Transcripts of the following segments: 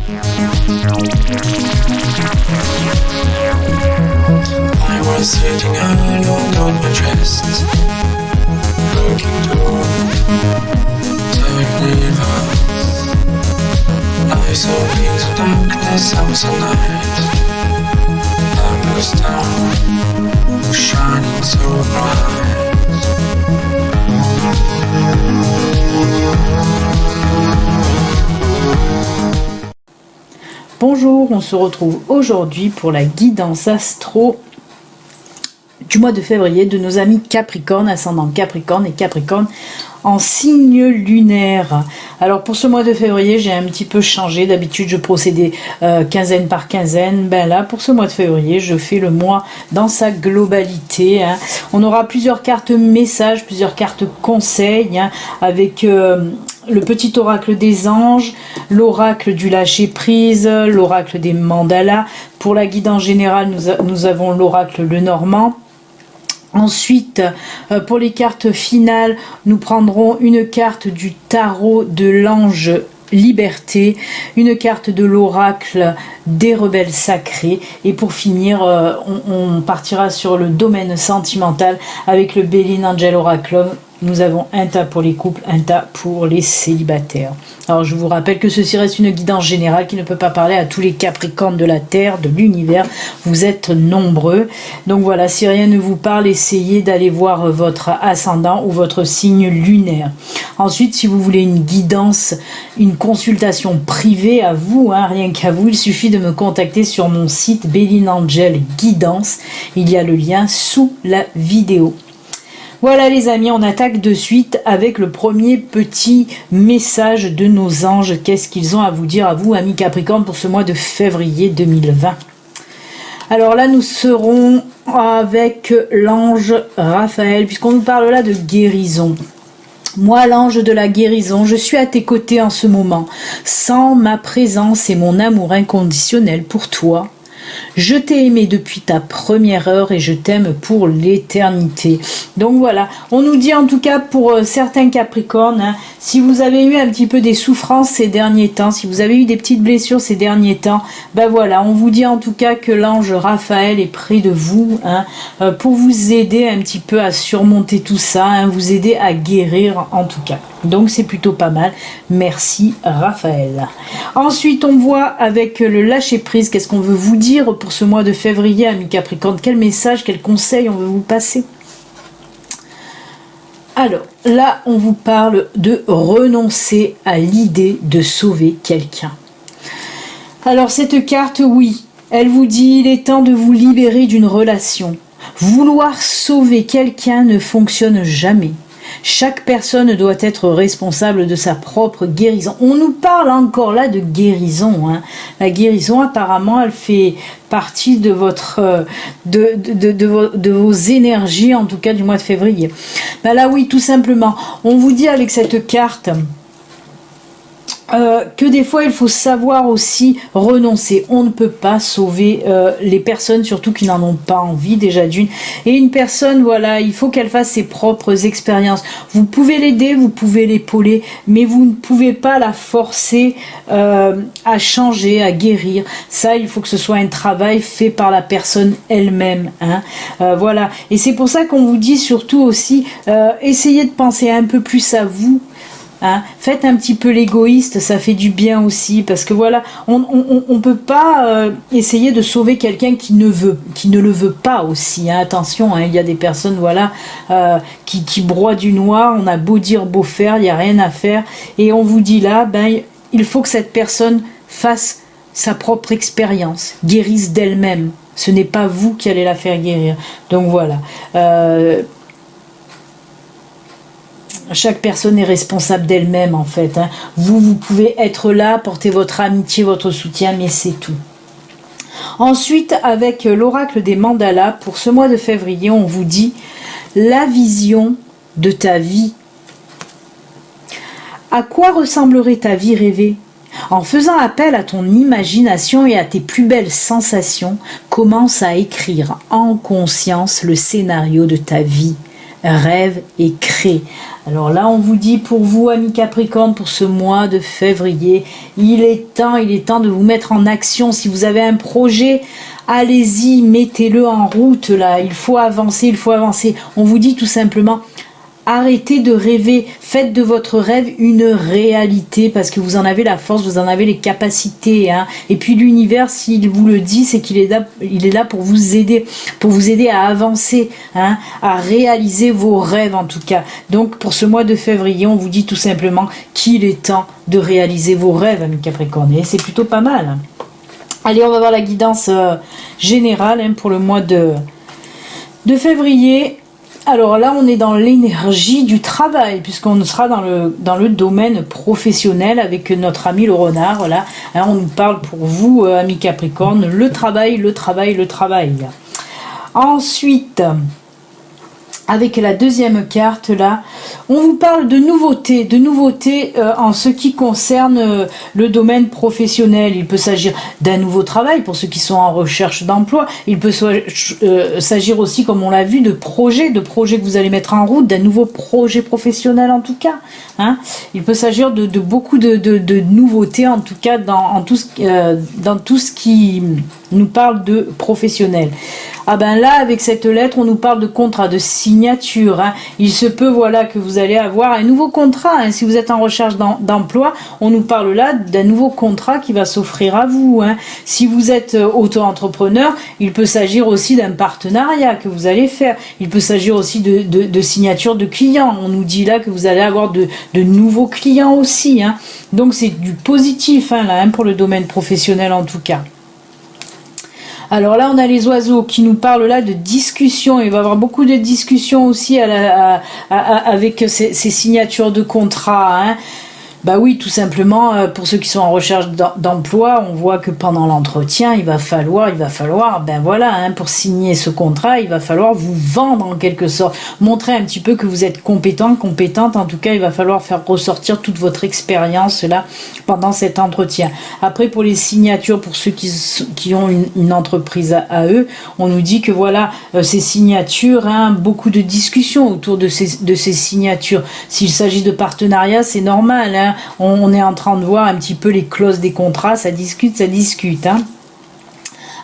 I was sitting alone on my chest, looking toward the universe. I saw into darkness, I was a night. Endless town, shining so bright. Bonjour, on se retrouve aujourd'hui pour la guidance astro du mois de février de nos amis Capricorne, ascendant Capricorne et Capricorne en signe lunaire. Alors pour ce mois de février, j'ai un petit peu changé. D'habitude, je procédais quinzaine par quinzaine. Ben là, pour ce mois de février, je fais le mois dans sa globalité. Hein. On aura plusieurs cartes messages, plusieurs cartes conseils, hein, avec le petit oracle des anges, l'oracle du lâcher prise, l'oracle des mandalas. Pour la guidance générale, nous avons l'oracle le normand. Ensuite, pour les cartes finales, nous prendrons une carte du tarot de l'ange Liberté, une carte de l'oracle des rebelles sacrés, et pour finir, on partira sur le domaine sentimental avec le Bélin Angel Oraclum. Nous avons un tas pour les couples, un tas pour les célibataires. Alors je vous rappelle que ceci reste une guidance générale qui ne peut pas parler à tous les Capricornes de la Terre, de l'univers. Vous êtes nombreux. Donc voilà, si rien ne vous parle, essayez d'aller voir votre ascendant ou votre signe lunaire. Ensuite, si vous voulez une guidance, une consultation privée à vous, hein, rien qu'à vous, il suffit de me contacter sur mon site Bélin Angel Guidance. Il y a le lien sous la vidéo. Voilà les amis, on attaque de suite avec le premier petit message de nos anges. Qu'est-ce qu'ils ont à vous dire, à vous, amis Capricorne, pour ce mois de février 2020? Alors là, nous serons avec l'ange Raphaël, puisqu'on nous parle là de guérison. Moi, l'ange de la guérison, je suis à tes côtés en ce moment. Sans ma présence et mon amour inconditionnel pour toi, je t'ai aimé depuis ta première heure et je t'aime pour l'éternité. Donc voilà, on nous dit en tout cas pour certains Capricornes, hein, si vous avez eu un petit peu des souffrances ces derniers temps, si vous avez eu des petites blessures ces derniers temps, ben voilà, on vous dit en tout cas que l'ange Raphaël est près de vous, hein, pour vous aider un petit peu à surmonter tout ça, hein, vous aider à guérir en tout cas. Donc c'est plutôt pas mal. Merci Raphaël. Ensuite, on voit avec le lâcher prise, qu'est-ce qu'on veut vous dire pour ce mois de février, amis Capricorne? Quel message, quel conseil on veut vous passer? Alors, là, on vous parle de renoncer à l'idée de sauver quelqu'un. Alors, cette carte, oui, elle vous dit, il est temps de vous libérer d'une relation. Vouloir sauver quelqu'un ne fonctionne jamais. Chaque personne doit être responsable de sa propre guérison. On nous parle encore là de guérison. Hein. La guérison, apparemment, elle fait partie de votre, de vos énergies, en tout cas du mois de février. Ben là, oui, tout simplement. On vous dit avec cette carte que des fois il faut savoir aussi renoncer. On ne peut pas sauver les personnes, surtout qui n'en ont pas envie déjà d'une. Et une personne, voilà, il faut qu'elle fasse ses propres expériences. Vous pouvez l'aider, vous pouvez l'épauler, mais vous ne pouvez pas la forcer à changer, à guérir. Ça, il faut que ce soit un travail fait par la personne elle-même. Hein. Voilà. Et c'est pour ça qu'on vous dit surtout aussi, essayez de penser un peu plus à vous. Hein, faites un petit peu l'égoïste, ça fait du bien aussi, parce que voilà, on peut pas essayer de sauver quelqu'un qui ne le veut pas aussi. Hein, attention, hein, il y a des personnes, voilà, qui broient du noir. On a beau dire, beau faire, il n'y a rien à faire, et on vous dit là, ben il faut que cette personne fasse sa propre expérience, guérisse d'elle-même. Ce n'est pas vous qui allez la faire guérir. Donc voilà. Chaque personne est responsable d'elle-même en fait. Hein. Vous pouvez être là, porter votre amitié, votre soutien, mais c'est tout. Ensuite, avec l'oracle des mandalas, pour ce mois de février, on vous dit la vision de ta vie. À quoi ressemblerait ta vie rêvée? En faisant appel à ton imagination et à tes plus belles sensations, commence à écrire en conscience le scénario de ta vie. rêve et crée. Alors là, on vous dit pour vous, amis Capricorne, pour ce mois de février, il est temps de vous mettre en action. Si vous avez un projet, allez-y, mettez-le en route là. Il faut avancer. On vous dit tout simplement, arrêtez de rêver, faites de votre rêve une réalité parce que vous en avez la force, vous en avez les capacités. Hein. Et puis l'univers, s'il vous le dit, c'est qu'il est là pour vous aider à avancer, hein, à réaliser vos rêves en tout cas. Donc pour ce mois de février, on vous dit tout simplement qu'il est temps de réaliser vos rêves, amis Capricorne. Et c'est plutôt pas mal. Allez, on va voir la guidance générale hein, pour le mois de février. Alors là, on est dans l'énergie du travail, puisqu'on sera dans le domaine professionnel avec notre ami le renard. Là, hein, on nous parle pour vous, amis Capricorne, le travail. Ensuite, avec la deuxième carte là, on vous parle de nouveautés en ce qui concerne le domaine professionnel. Il peut s'agir d'un nouveau travail pour ceux qui sont en recherche d'emploi. Il peut s'agir aussi, comme on l'a vu, de projets que vous allez mettre en route, d'un nouveau projet professionnel en tout cas. Hein. Il peut s'agir de beaucoup de nouveautés en tout cas dans tout ce qui nous parle de professionnel. Ah ben là, avec cette lettre, on nous parle de contrat, de signature. Hein. Il se peut, voilà, que vous allez avoir un nouveau contrat. Hein. Si vous êtes en recherche d'emploi, on nous parle là d'un nouveau contrat qui va s'offrir à vous. Hein. Si vous êtes auto-entrepreneur, il peut s'agir aussi d'un partenariat que vous allez faire. Il peut s'agir aussi de signature de clients. On nous dit là que vous allez avoir de nouveaux clients aussi. Hein. Donc c'est du positif hein, là, hein, pour le domaine professionnel en tout cas. Alors là, on a les oiseaux qui nous parlent là de discussion. Il va y avoir beaucoup de discussions aussi avec ces signatures de contrats. Hein. Bah oui, tout simplement, pour ceux qui sont en recherche d'emploi, on voit que pendant l'entretien, il va falloir, ben voilà, hein, pour signer ce contrat, il va falloir vous vendre en quelque sorte, montrer un petit peu que vous êtes compétente, en tout cas, il va falloir faire ressortir toute votre expérience là, pendant cet entretien. Après, pour les signatures, pour ceux qui ont une entreprise à eux, on nous dit que voilà, ces signatures, hein, beaucoup de discussions autour de ces signatures. S'il s'agit de partenariat, c'est normal, hein. On est en train de voir un petit peu les clauses des contrats, ça discute. Hein.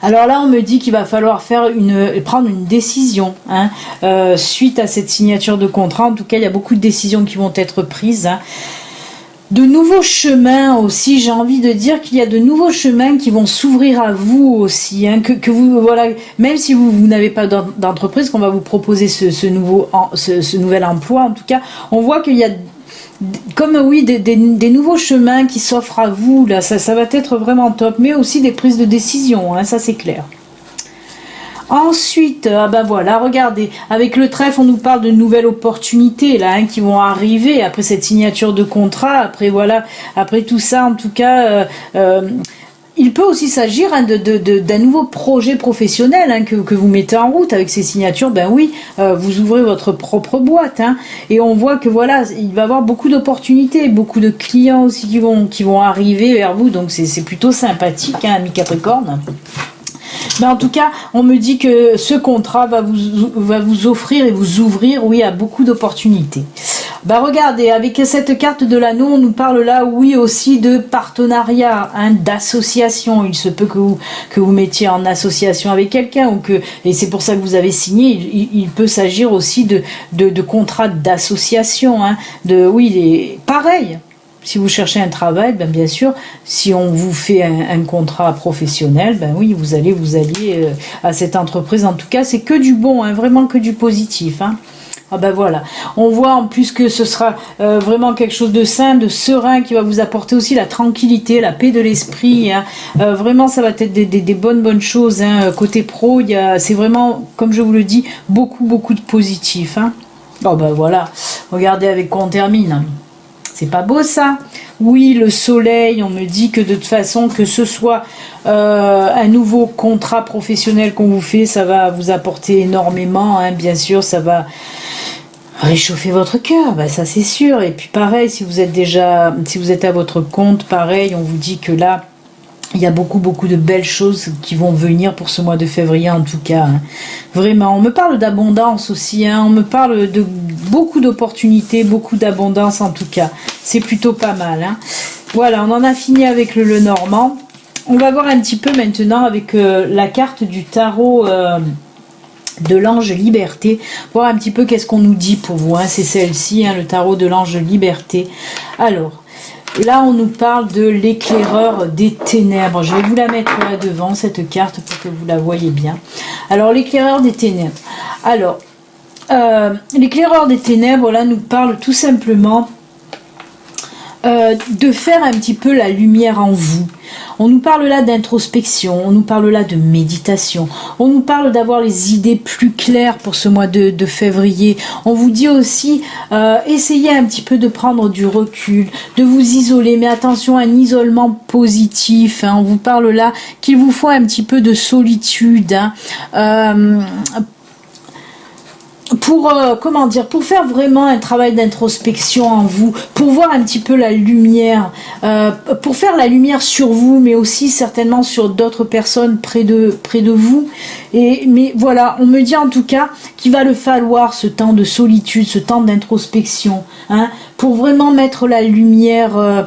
Alors là, on me dit qu'il va falloir prendre une décision hein, suite à cette signature de contrat. En tout cas, il y a beaucoup de décisions qui vont être prises. Hein. De nouveaux chemins aussi, j'ai envie de dire qu'il y a de nouveaux chemins qui vont s'ouvrir à vous aussi, hein, que vous, voilà, même si vous n'avez pas d'entreprise, qu'on va vous proposer ce nouvel emploi, en tout cas, on voit qu'il y a comme oui, des nouveaux chemins qui s'offrent à vous, là, ça va être vraiment top, mais aussi des prises de décision, hein, ça c'est clair. Ensuite, ben voilà, regardez, avec le trèfle, on nous parle de nouvelles opportunités là, hein, qui vont arriver après cette signature de contrat, après tout ça, en tout cas. Il peut aussi s'agir hein, d'un nouveau projet professionnel hein, que vous mettez en route avec ces signatures. Ben oui, vous ouvrez votre propre boîte. Hein, et on voit que voilà, il va y avoir beaucoup d'opportunités, beaucoup de clients aussi qui vont arriver vers vous. Donc c'est plutôt sympathique, hein, ami Capricorne. Mais en tout cas, on me dit que ce contrat va vous offrir et vous ouvrir, oui, à beaucoup d'opportunités. Bah regardez, avec cette carte de l'anneau, on nous parle là, oui, aussi de partenariat, hein, d'association. Il se peut que vous mettiez en association avec quelqu'un et c'est pour ça que vous avez signé. Il peut s'agir aussi de contrats d'association, hein, pareil. Si vous cherchez un travail, ben bien sûr, si on vous fait un contrat professionnel, ben oui, vous alliez à cette entreprise. En tout cas, c'est que du bon, hein, vraiment que du positif. Hein. Ah ben voilà, on voit en plus que ce sera vraiment quelque chose de sain, de serein, qui va vous apporter aussi la tranquillité, la paix de l'esprit. Hein. Vraiment, ça va être des bonnes choses. Hein. Côté pro, c'est vraiment, comme je vous le dis, beaucoup de positif. Hein. Oh ben voilà, regardez avec quoi on termine. C'est pas beau ça? Oui, le soleil, on me dit que de toute façon, que ce soit un nouveau contrat professionnel qu'on vous fait, ça va vous apporter énormément, hein, bien sûr, ça va réchauffer votre cœur, bah ça c'est sûr. Et puis pareil, si vous êtes à votre compte, pareil, on vous dit que là, Il y a beaucoup de belles choses qui vont venir pour ce mois de février en tout cas. Hein. Vraiment, on me parle d'abondance aussi, hein. On me parle de beaucoup d'opportunités, beaucoup d'abondance en tout cas. C'est plutôt pas mal. Hein. Voilà, on en a fini avec le Lenormand. On va voir un petit peu maintenant avec la carte du tarot de l'ange liberté, voir un petit peu qu'est-ce qu'on nous dit pour vous. Hein. C'est celle-ci, hein, le tarot de l'ange liberté. Alors, là, on nous parle de l'éclaireur des ténèbres. Je vais vous la mettre là devant, cette carte, pour que vous la voyez bien. Alors, l'éclaireur des ténèbres. Alors, l'éclaireur des ténèbres, là, nous parle tout simplement de faire un petit peu la lumière en vous. On nous parle là d'introspection, on nous parle là de méditation, on nous parle d'avoir les idées plus claires pour ce mois de février. On vous dit aussi, essayez un petit peu de prendre du recul, de vous isoler, mais attention, un isolement positif. Hein. On vous parle là qu'il vous faut un petit peu de solitude, hein. Pour comment dire, pour faire vraiment un travail d'introspection en vous, pour voir un petit peu la lumière, pour faire la lumière sur vous, mais aussi certainement sur d'autres personnes près de vous. Mais voilà, on me dit en tout cas qu'il va le falloir ce temps de solitude, ce temps d'introspection, hein, pour vraiment mettre la lumière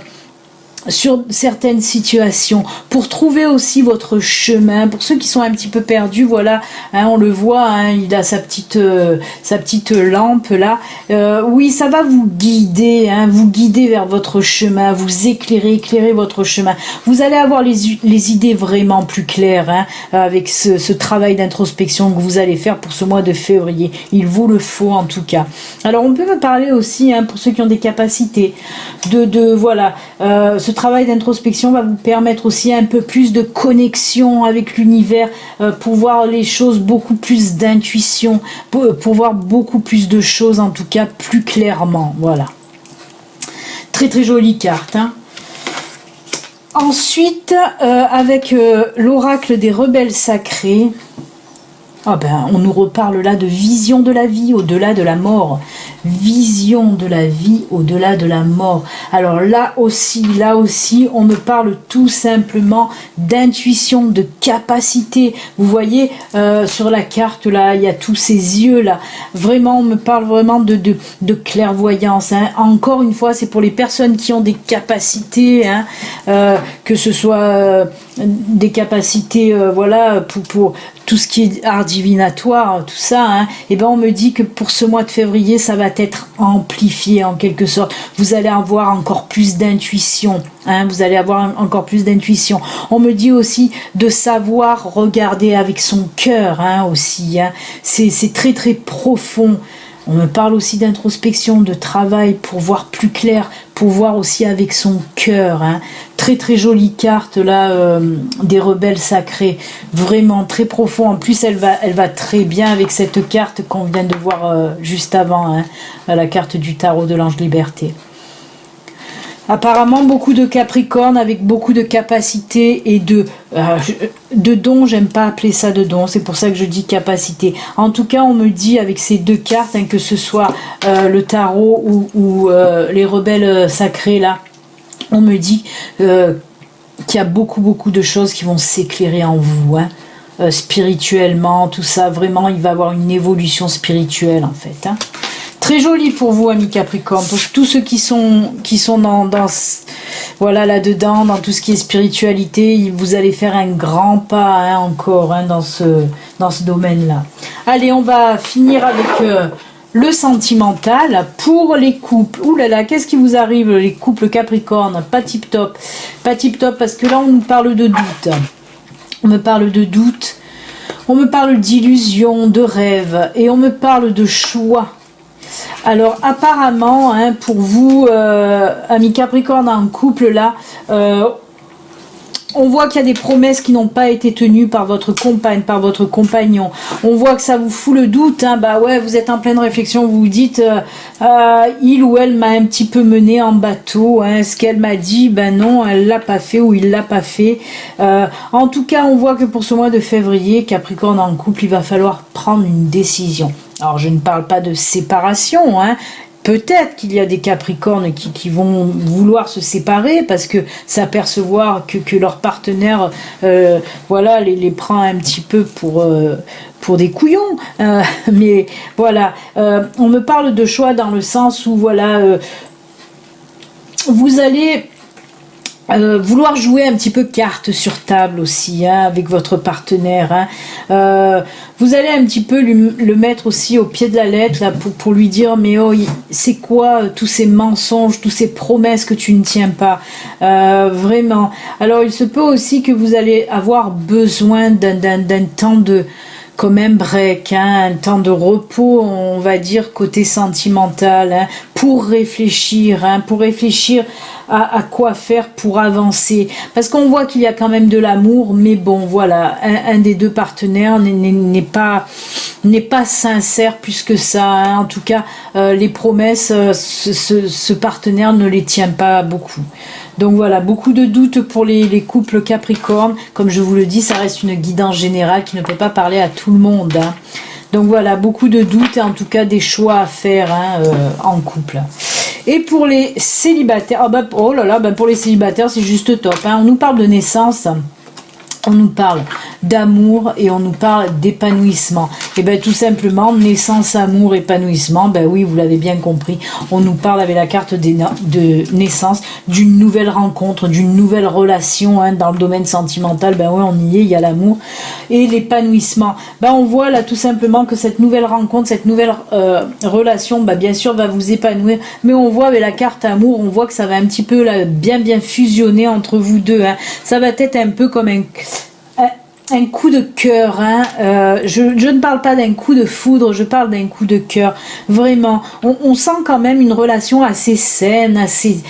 sur certaines situations, pour trouver aussi votre chemin. Pour ceux qui sont un petit peu perdus, voilà, hein, on le voit, hein, il a sa petite lampe là. Oui, ça va vous guider, hein, vous guider vers votre chemin, vous éclairer votre chemin. Vous allez avoir les idées vraiment plus claires, hein, avec ce travail d'introspection que vous allez faire pour ce mois de février. Il vous le faut en tout cas. Alors on peut me parler aussi, hein, pour ceux qui ont des capacités voilà, ce travail d'introspection va vous permettre aussi un peu plus de connexion avec l'univers, pour voir les choses beaucoup plus d'intuition, pour voir beaucoup plus de choses en tout cas plus clairement. Voilà. Très très jolie carte. Hein. Ensuite, avec l'oracle des rebelles sacrés, ah ben, on nous reparle là de vision de la vie au-delà de la mort. Vision de la vie au-delà de la mort. Alors là aussi, on me parle tout simplement d'intuition, de capacité. Vous voyez, sur la carte là, il y a tous ces yeux là. Vraiment, on me parle vraiment de clairvoyance. Hein. Encore une fois, c'est pour les personnes qui ont des capacités, hein, que ce soit des capacités, voilà, pour tout ce qui est art divinatoire, tout ça, hein, et ben on me dit que pour ce mois de février, ça va être amplifié en quelque sorte. Vous allez avoir encore plus d'intuition, hein, vous allez avoir encore plus d'intuition. On me dit aussi de savoir regarder avec son cœur, hein, aussi. Hein. C'est très très profond. On me parle aussi d'introspection, de travail pour voir plus clair, pour voir aussi avec son cœur. Hein. Très très jolie carte là, des rebelles sacrés, vraiment très profond. En plus elle va très bien avec cette carte qu'on vient de voir juste avant, hein, la carte du tarot de l'ange liberté. Apparemment beaucoup de Capricorne avec beaucoup de capacités et de dons. J'aime pas appeler ça de dons, c'est pour ça que je dis capacité. En tout cas, on me dit avec ces deux cartes, hein, que ce soit le tarot ou les rebelles sacrés là, on me dit qu'il y a beaucoup de choses qui vont s'éclairer en vous, hein, spirituellement, tout ça. Vraiment, il va y avoir une évolution spirituelle en fait. Hein. Très joli pour vous, amis Capricorne. Pour tous ceux qui sont dans voilà, là-dedans, dans tout ce qui est spiritualité, vous allez faire un grand pas, hein, encore, hein, dans ce domaine-là. Allez, on va finir avec le sentimental pour les couples. Ouh là là, qu'est-ce qui vous arrive, les couples Capricorne? Pas tip top. Pas tip top, parce que là, on nous parle de doute. On me parle de doute. On me parle d'illusion, de rêve. Et on me parle de choix. Alors apparemment, hein, pour vous, amis Capricorne en couple là, on voit qu'il y a des promesses qui n'ont pas été tenues par votre compagne, par votre compagnon. On voit que ça vous fout le doute, hein. Bah ouais, vous êtes en pleine réflexion, vous vous dites, il ou elle m'a un petit peu mené en bateau, hein. Ce qu'elle m'a dit, ben non, elle l'a pas fait ou il l'a pas fait. En tout cas, on voit que pour ce mois de février, Capricorne en couple, il va falloir prendre une décision. Alors, je ne parle pas de séparation, hein. peut-être qu'il y a des Capricornes qui vont vouloir se séparer parce que s'apercevoir que leur partenaire voilà, les prend un petit peu pour des couillons. Mais voilà, on me parle de choix dans le sens où voilà, vous allez vouloir jouer un petit peu carte sur table aussi, hein, avec votre partenaire, hein. Vous allez un petit peu le mettre aussi au pied de la lettre là, pour lui dire mais oh, c'est quoi tous ces mensonges, toutes ces promesses que tu ne tiens pas, vraiment. Alors il se peut aussi que vous allez avoir besoin d'un temps de comme un break, hein, un temps de repos, on va dire, côté sentimental, hein, pour réfléchir, hein, à quoi faire pour avancer. Parce qu'on voit qu'il y a quand même de l'amour, mais bon, voilà, un des deux partenaires n'est pas sincère plus que ça, hein. En tout cas, les promesses, ce partenaire ne les tient pas beaucoup. Donc voilà, beaucoup de doutes pour les couples Capricorne. Comme je vous le dis, ça reste une guidance générale qui ne peut pas parler à tout le monde, hein. Donc voilà, beaucoup de doutes et en tout cas des choix à faire, hein, en couple. Et pour les célibataires, oh là là, pour les célibataires, c'est juste top, hein. On nous parle de naissance, on nous parle d'amour et on nous parle d'épanouissement. Et bien tout simplement, naissance, amour, épanouissement, ben oui, vous l'avez bien compris, on nous parle avec la carte de naissance d'une nouvelle rencontre, d'une nouvelle relation, hein, dans le domaine sentimental. Ben oui, on y est, il y a l'amour et l'épanouissement. Ben on voit là tout simplement que cette nouvelle rencontre, cette nouvelle relation, ben bien sûr va vous épanouir, mais on voit avec la carte amour, on voit que ça va un petit peu là, bien fusionner entre vous deux, hein. Ça va être un peu comme un coup de cœur, hein. Je ne parle pas d'un coup de foudre, je parle d'un coup de cœur. Vraiment, on sent quand même une relation assez saine, assez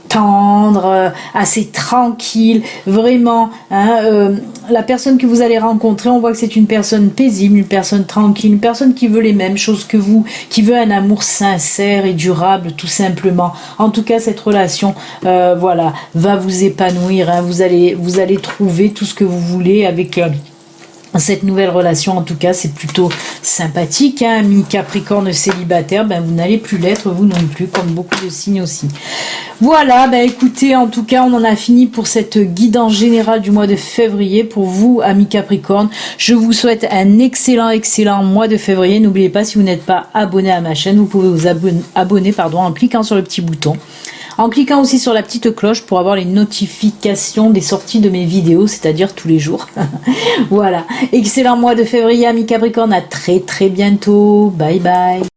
tendre, assez tranquille, vraiment, hein. La personne que vous allez rencontrer, on voit que c'est une personne paisible, une personne tranquille, une personne qui veut les mêmes choses que vous, qui veut un amour sincère et durable, tout simplement. En tout cas, cette relation, voilà, va vous épanouir, hein. Vous allez trouver tout ce que vous voulez avec cette nouvelle relation. En tout cas, c'est plutôt sympathique, hein. Mi-Capricorne célibataire, ben vous n'allez plus l'être, vous non plus, comme beaucoup de signes aussi. Voilà, ben écoutez, en tout cas, on en a fini pour cette guidance générale du mois de février pour vous, amis Capricorne. Je vous souhaite un excellent mois de février. N'oubliez pas, si vous n'êtes pas abonné à ma chaîne, vous pouvez vous abonner en cliquant sur le petit bouton. En cliquant aussi sur la petite cloche pour avoir les notifications des sorties de mes vidéos, c'est-à-dire tous les jours. Voilà. Excellent mois de février, amis Capricorne. À très bientôt. Bye bye.